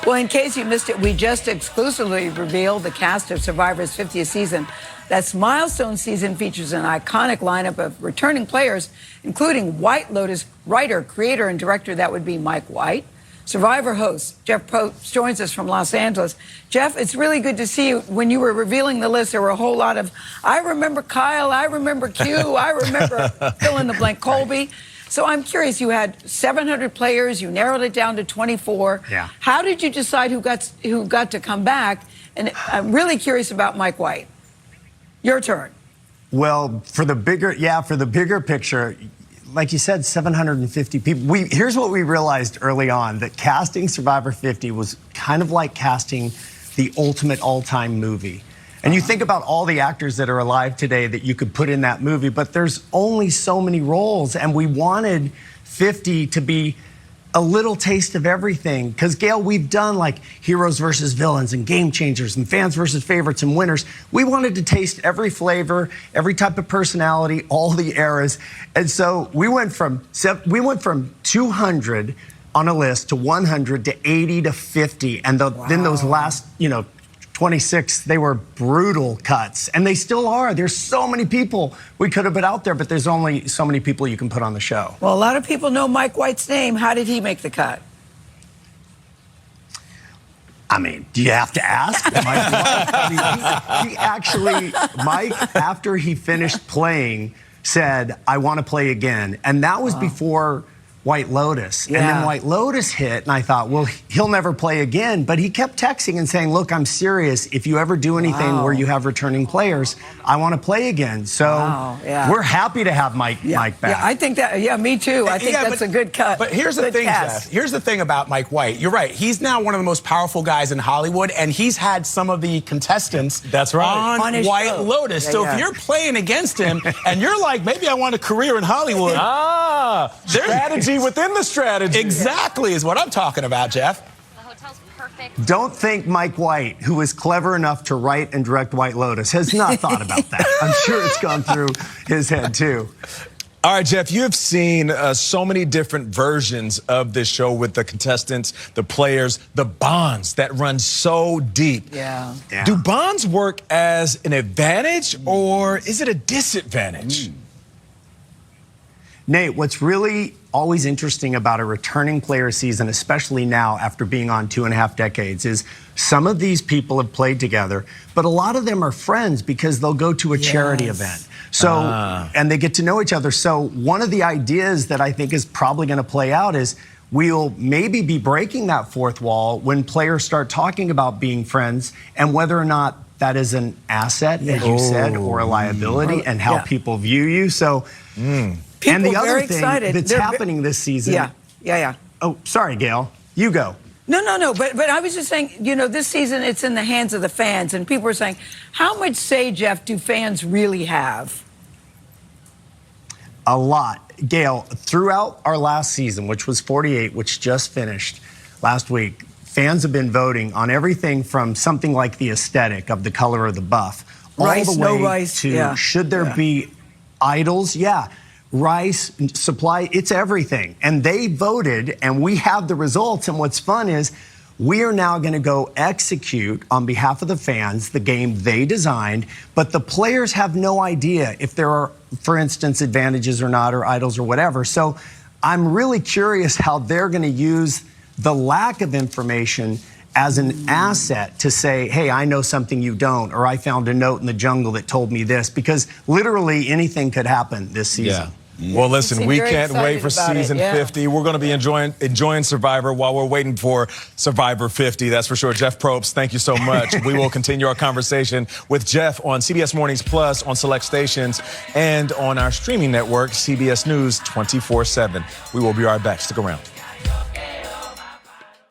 Well, in case you missed it, we just exclusively revealed the cast of Survivor's 50th season. That milestone season features an iconic lineup of returning players, including White Lotus writer, creator, and director, that would be Mike White. Survivor host Jeff Probst joins us from Los Angeles. Jeff, it's really good to see you. When you were revealing the list, there were a whole lot of, I remember Kyle, I remember Q, I remember fill in the blank Colby. So I'm curious, you had 700 players, you narrowed it down to 24. Yeah. How did you decide who got to come back? And I'm really curious about Mike White. Your turn. Well, for the bigger picture, like you said, 750 people. Here's what we realized early on, that casting Survivor 50 was kind of like casting the ultimate all-time movie. And you think about all the actors that are alive today that you could put in that movie, but there's only so many roles, and we wanted 50 to be a little taste of everything. Because, Gail, we've done like heroes versus villains and game changers and fans versus favorites and winners. We wanted to taste every flavor, every type of personality, all the eras. And so we went from 200 on a list to 100 to 80 to 50. And then those last, 26, they were brutal cuts, and they still are. There's so many people we could have put out there, but there's only so many people you can put on the show. Well, a lot of people know Mike White's name. How did he make the cut? I mean, do you have to ask? Mike, after he finished playing, said, I want to play again. And that was before White Lotus. Yeah. And then White Lotus hit, and I thought, well, he'll never play again. But he kept texting and saying, look, I'm serious. If you ever do anything where you have returning players, I want to play again. So we're happy to have Mike back. Yeah, I think that, me too. I think that's a good cut. But here's the thing, Jeff. Here's the thing about Mike White. You're right. He's now one of the most powerful guys in Hollywood, and he's had some of the contestants on White Lotus. So if you're playing against him, and you're like, maybe I want a career in Hollywood. Strategy within the strategy. Exactly is what I'm talking about, Jeff. The hotel's perfect. Don't think Mike White, who is clever enough to write and direct White Lotus, has not thought about that. I'm sure it's gone through his head, too. All right, Jeff, you have seen so many different versions of this show with the contestants, the players, the bonds that run so deep. Yeah. Do bonds work as an advantage, or is it a disadvantage? Nate, what's really always interesting about a returning player season, especially now after being on 2.5 decades, is some of these people have played together, but a lot of them are friends because they'll go to a charity event. So, and they get to know each other. So one of the ideas that I think is probably going to play out is we'll maybe be breaking that fourth wall when players start talking about being friends and whether or not that is an asset, as you said, or a liability, and how people view you. So. And the other thing that's happening this season. Oh, sorry, Gail. You go. No. But I was just saying, this season it's in the hands of the fans, and people are saying, how much say, Jeff, do fans really have? A lot. Gail, throughout our last season, which was 48, which just finished last week, fans have been voting on everything from something like the aesthetic of the color of the buff, all the way to should there be idols? Rice, supply, it's everything. And they voted, and we have the results. And what's fun is we are now going to go execute on behalf of the fans the game they designed, but the players have no idea if there are, for instance, advantages or not, or idols or whatever. So I'm really curious how they're going to use the lack of information as an asset to say, hey, I know something you don't, or I found a note in the jungle that told me this, because literally anything could happen this season. Well, listen, we can't wait for season 50. We're going to be enjoying Survivor while we're waiting for Survivor 50. That's for sure. Jeff Probst, thank you so much. We will continue our conversation with Jeff on CBS Mornings Plus, on select stations, and on our streaming network, CBS News 24/7. We will be right back. Stick around.